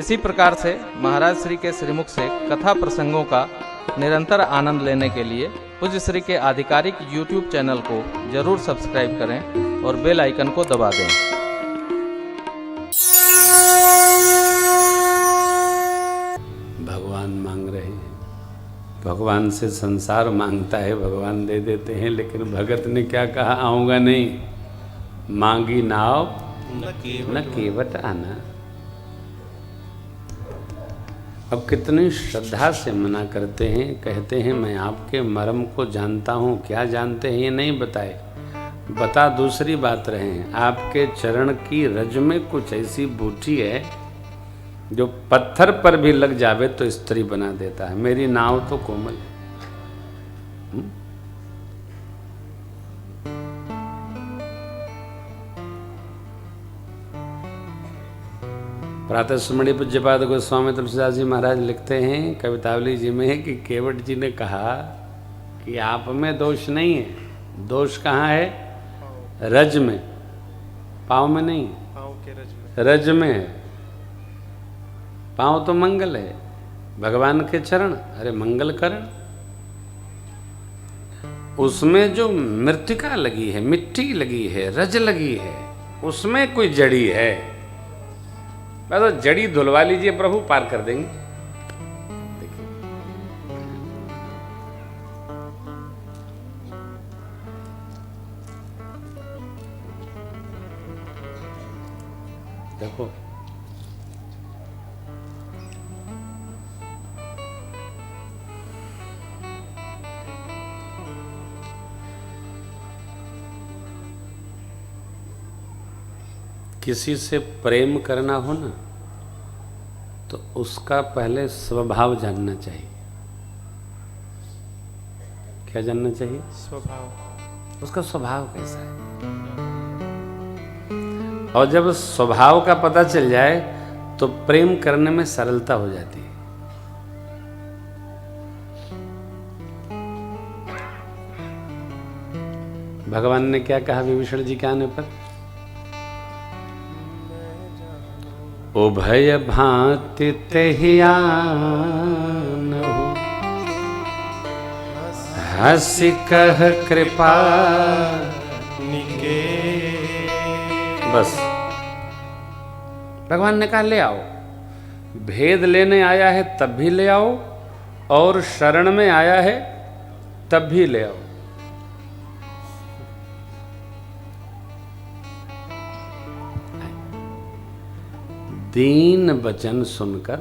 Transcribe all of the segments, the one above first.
इसी प्रकार से महाराज श्री के श्रीमुख से कथा प्रसंगों का निरंतर आनंद लेने के लिए पूज्य श्री के आधिकारिक YouTube चैनल को जरूर सब्सक्राइब करें और बेल आइकन को दबा दें। भगवान मांग रहे हैं, भगवान से संसार मांगता है, भगवान दे देते हैं। लेकिन भगत ने क्या कहा? आऊँगा नहीं, मांगी नाव न केवट आना। अब कितनी श्रद्धा से मना करते हैं, कहते हैं मैं आपके मर्म को जानता हूँ। क्या जानते हैं ये नहीं बताए, बता दूसरी बात रहे हैं। आपके चरण की रज में कुछ ऐसी बूटी है जो पत्थर पर भी लग जावे तो स्त्री बना देता है। मेरी नाव तो कोमल है। प्रातः स्मरणीय पूज्यपाद गोस्वामी तुलसीदास जी महाराज लिखते हैं कवितावली जी में कि केवट जी ने कहा कि आप में दोष नहीं है। दोष कहाँ है? रज में, पाँव में नहीं, पाँव के रज में, रज में है। पाँव तो मंगल है, भगवान के चरण अरे मंगल करण। उसमें जो मृतिका लगी है, मिट्टी लगी है, रज लगी है, उसमें कोई जड़ी है। बस तो जड़ी धुलवा लीजिए, प्रभु पार कर देंगे। देखिए देखो, किसी से प्रेम करना हो ना तो उसका पहले स्वभाव जानना चाहिए। क्या जानना चाहिए? स्वभाव। उसका स्वभाव कैसा है। और जब स्वभाव का पता चल जाए तो प्रेम करने में सरलता हो जाती है। भगवान ने क्या कहा विभीषण जी के आने पर? उभय भांति तेहियानहु हंसि कह कृपा निके। बस भगवान ने कहा ले आओ। भेद लेने आया है तब भी ले आओ, और शरण में आया है तब भी ले आओ। दीन वचन सुनकर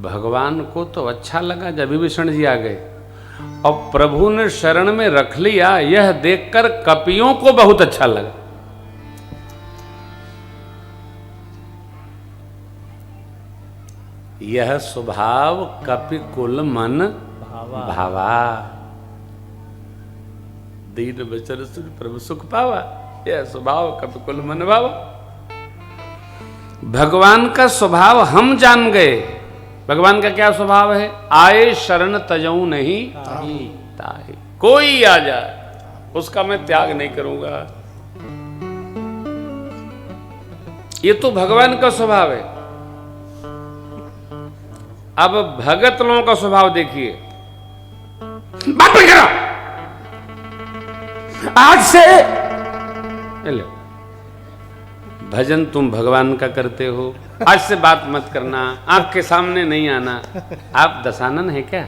भगवान को तो अच्छा लगा जब विभीषण जी आ गए, और प्रभु ने शरण में रख लिया, यह देखकर कपियों को बहुत अच्छा लगा। यह स्वभाव कपि कुल मन भावा। दीन वचन सुन प्रभु सुख पावा, यह स्वभाव कपि कुल मन भावा। भगवान का स्वभाव हम जान गए। भगवान का क्या स्वभाव है? आए शरण तजऊ नहीं ताहि। कोई आ जाए उसका मैं त्याग नहीं करूंगा। ये तो भगवान का स्वभाव है। अब भगत लोगों का स्वभाव देखिए। बात नहीं करो, आज से ले भजन तुम भगवान का करते हो, आज से बात मत करना, आंख के सामने नहीं आना। आप दशानन है क्या?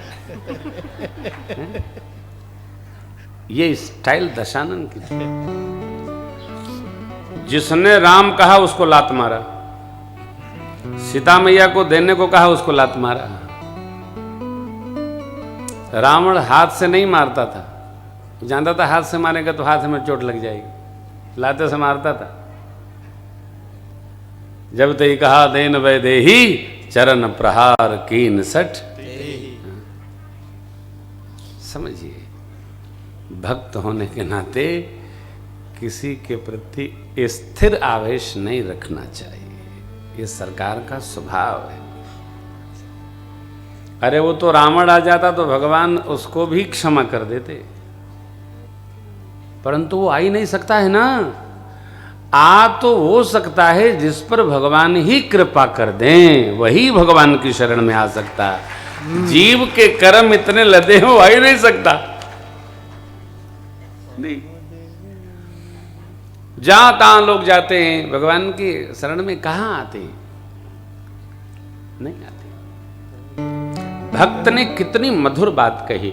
ये स्टाइल दशानन की। जिसने राम कहा उसको लात मारा, सीता मैया को देने को कहा उसको लात मारा। रावण हाथ से नहीं मारता था, जानता था हाथ से मारेगा तो हाथ में चोट लग जाएगी, लाते से मारता था। जब ते कहा देन वै देही चरण प्रहार कीन सठ। समझिए, भक्त होने के नाते किसी के प्रति स्थिर आवेश नहीं रखना चाहिए। ये सरकार का स्वभाव है। अरे वो तो रावण आ जाता तो भगवान उसको भी क्षमा कर देते, परंतु वो आ ही नहीं सकता है ना। आ तो हो सकता है जिस पर भगवान ही कृपा कर दें, वही भगवान की शरण में आ सकता है। जीव के कर्म इतने लदे हो आ ही नहीं सकता। नहीं, जहां तहां लोग जाते हैं, भगवान की शरण में कहां आते हैं? नहीं आते। भक्त ने कितनी मधुर बात कही,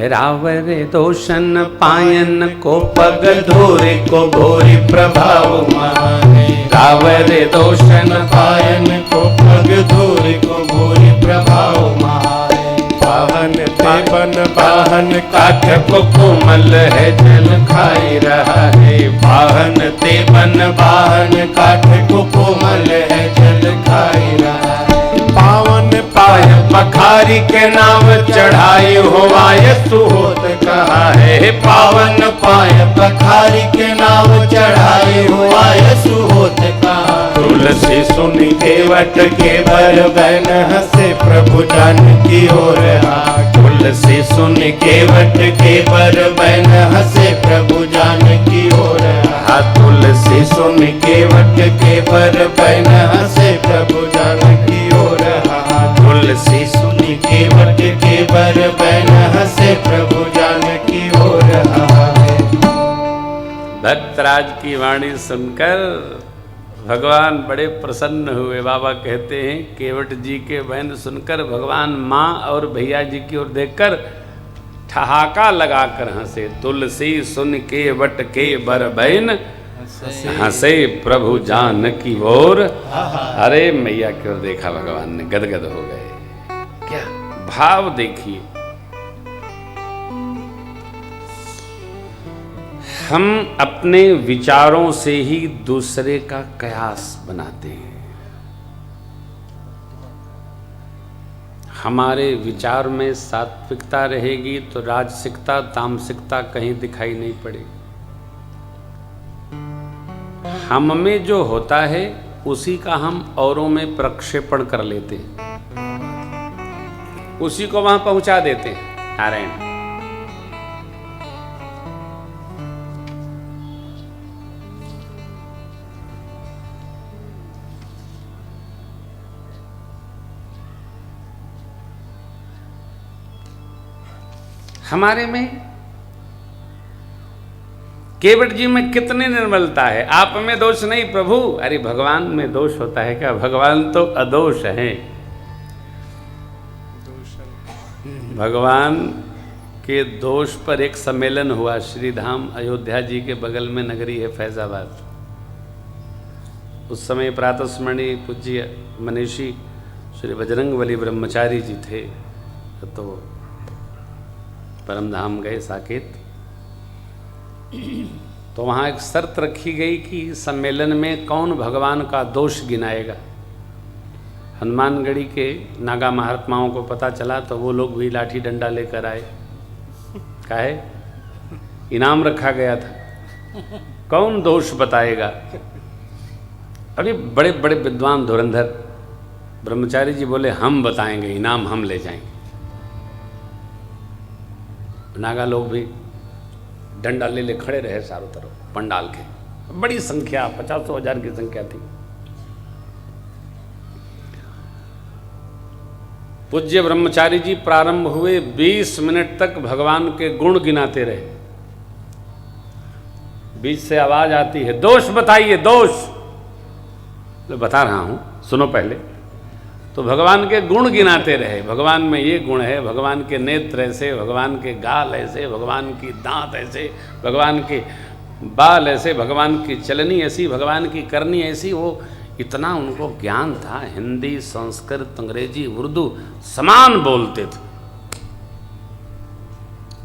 रावरे दोषन पायन को पग धोरे को घोरी प्रभाव महाने। रावरे दोषन पायन को पग धोरे को घोरी प्रभाव महाने। पाहन ते बन पाहन काठ को कोमल है जल खाई रहा है। पाहन ते बन पाहन काठ को कोमल है जल खाई रहा है। पावन पाय पखारी के नाम चढ़ाई हो आय सुहोत कहा है। पावन पाय पखारी के नाम चढ़ाई हो आय सुहोत कहा। तुलसी सुन केवट के बर बन हंसे प्रभु जान की ओर हाथ। तुलसी सुन केवट के बर बन हंसे प्रभु जान की ओर हाथ। तुलसी सुन केवट के बर बन हंसे प्रभु जान की ओर हाथ। तुलसी सुन केवट के बर बन हंसे प्रभु जान की ओर हाथ। भक्तराज की वाणी सुनकर भगवान बड़े प्रसन्न हुए। बाबा कहते हैं केवट जी के बहन सुनकर भगवान माँ और भैया जी की ओर देखकर ठहाका लगाकर हंसे। तुलसी सुन केवट के बर बहन हंसे प्रभु जान की ओर। अरे मैया की ओर देखा भगवान ने, गदगद हो गए। क्या भाव देखिए। हम अपने विचारों से ही दूसरे का कयास बनाते हैं। हमारे विचार में सात्विकता रहेगी तो राजसिकता तामसिकता कहीं दिखाई नहीं पड़ेगी। हम में जो होता है उसी का हम औरों में प्रक्षेपण कर लेते हैं, उसी को वहां पहुंचा देते हैं। नारायण हमारे में, केवट जी में कितनी निर्मलता है। आप में दोष नहीं प्रभु। अरे भगवान में दोष होता है क्या? भगवान तो अदोष है। भगवान के दोष पर एक सम्मेलन हुआ श्री धाम अयोध्या जी के बगल में नगरी है फैजाबाद। उस समय प्रातस्मरणीय पूज्य मनीषी श्री बजरंगबली ब्रह्मचारी जी थे, तो परमधाम गए साकेत। तो वहाँ एक शर्त रखी गई कि सम्मेलन में कौन भगवान का दोष गिनाएगा। हनुमानगढ़ी के नागा महात्माओं को पता चला तो वो लोग भी लाठी डंडा लेकर आए। काहे? इनाम रखा गया था, कौन दोष बताएगा। अरे बड़े बड़े विद्वान धुरंधर ब्रह्मचारी जी बोले हम बताएंगे, इनाम हम ले जाएंगे। नागा लोग भी डंडा ले ले खड़े रहे चारों तरफ पंडाल के। बड़ी संख्या, 50,000 की संख्या थी। पूज्य ब्रह्मचारी जी प्रारंभ हुए, 20 मिनट तक भगवान के गुण गिनाते रहे। बीच से आवाज आती है, दोष बताइए, दोष। तो बता रहा हूं, सुनो पहले। तो भगवान के गुण गिनाते रहे। भगवान में ये गुण है, भगवान के नेत्र ऐसे, भगवान के गाल ऐसे, भगवान की दांत ऐसे, भगवान के बाल ऐसे, भगवान की चलनी ऐसी, भगवान की करनी ऐसी। वो इतना उनको ज्ञान था, हिंदी संस्कृत अंग्रेजी उर्दू समान बोलते थे।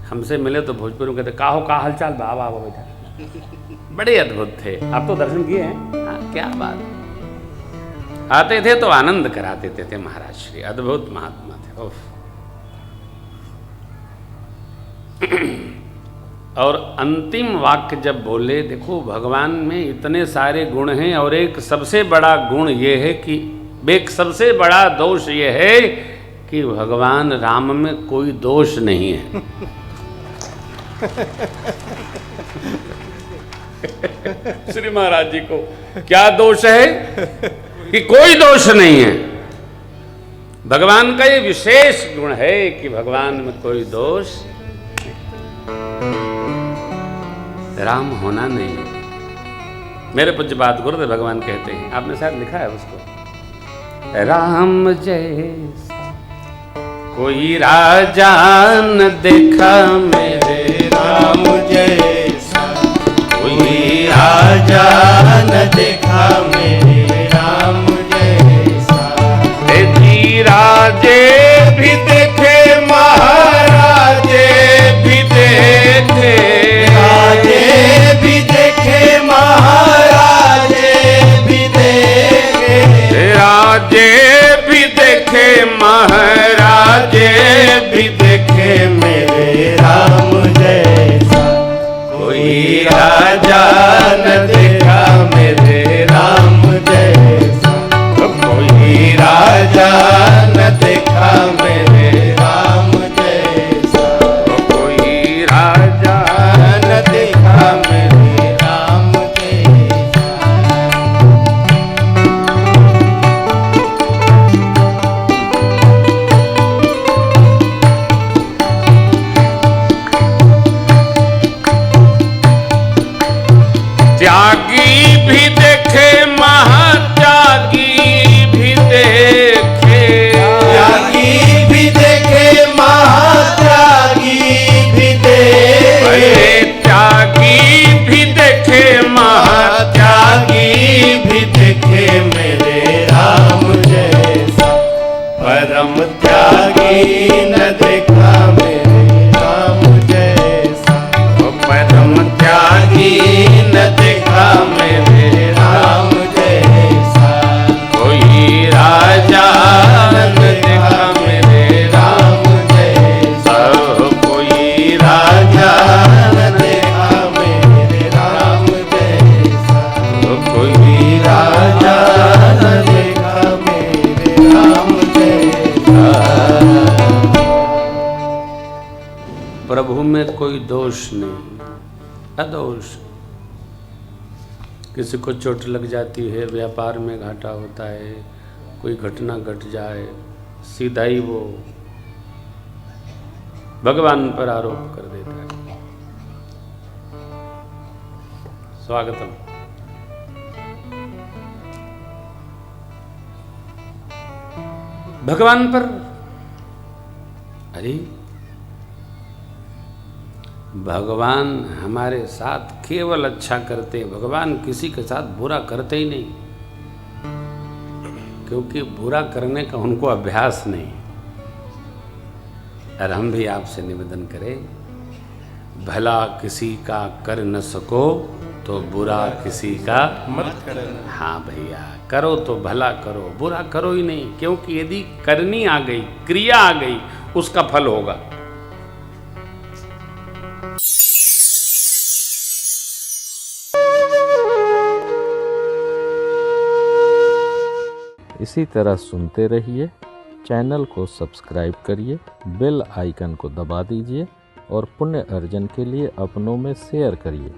हमसे मिले तो भोजपुरी में कहते काहो का हालचाल बाबा आवा बेटा। बड़े अद्भुत थे। आप तो दर्शन किए हैं? हाँ, क्या बात। आते थे तो आनंद करा देते थे महाराज श्री, अद्भुत महात्मा थे। ओफ। और अंतिम वाक्य जब बोले, देखो भगवान में इतने सारे गुण हैं और एक सबसे बड़ा गुण ये है कि, एक सबसे बड़ा दोष ये है कि भगवान राम में कोई दोष नहीं है। श्री महाराज जी को क्या दोष है कि कोई दोष नहीं है। भगवान का ये विशेष गुण है कि भगवान में कोई दोष, राम होना नहीं। मेरे पूज्य बात गुरुदेव भगवान कहते हैं, आपने शायद लिखा है उसको, राम जैसा कोई राजा न देखा मेरे राम जैसा कोई राजा न देखा मेरे राम जैसा। राजे भी देखे महाराजे भी देखे, राजे भी देखे महाराजे भी देखे, राजे भी देखे महाराजे भी देखे मेरे राम जैसा कोई राजा न देखा मेरे राम जैसा। कोई राजा न देखा मेरे राम जैसा, कोई राजा न देखा मेरे राम जैसा। त्यागी भी देखे महात्यागी भी देखे, त्यागी भी देखे महात्यागी भी देखे, त्यागी भी देखे महात्यागी भी देखे मेरे राम जैसा। परम त्यागी न देखा मेरे राम जैसा, परम त्यागी न देखा मेरे राम जैसा। कोई राजा न देखा मेरे राम जैसा, कोई राजा न देखा मेरे राम जैसा। कोई राजा न देखा मेरे राम जैसा। प्रभु में कोई दोष नहीं, अदोष। किसी को चोट लग जाती है, व्यापार में घाटा होता है, कोई घटना घट जाए, सीधा ही वो भगवान पर आरोप कर देता है। स्वागतम। भगवान पर, अरे भगवान हमारे साथ केवल अच्छा करते हैं, भगवान किसी के साथ बुरा करते ही नहीं, क्योंकि बुरा करने का उनको अभ्यास नहीं। और हम भी आपसे निवेदन करें, भला किसी का कर न सको तो बुरा किसी का मत करना। हाँ भैया, करो तो भला करो, बुरा करो ही नहीं, क्योंकि यदि करनी आ गई, क्रिया आ गई, उसका फल होगा। इसी तरह सुनते रहिए, चैनल को सब्सक्राइब करिए, बेल आइकन को दबा दीजिए और पुण्य अर्जन के लिए अपनों में शेयर करिए।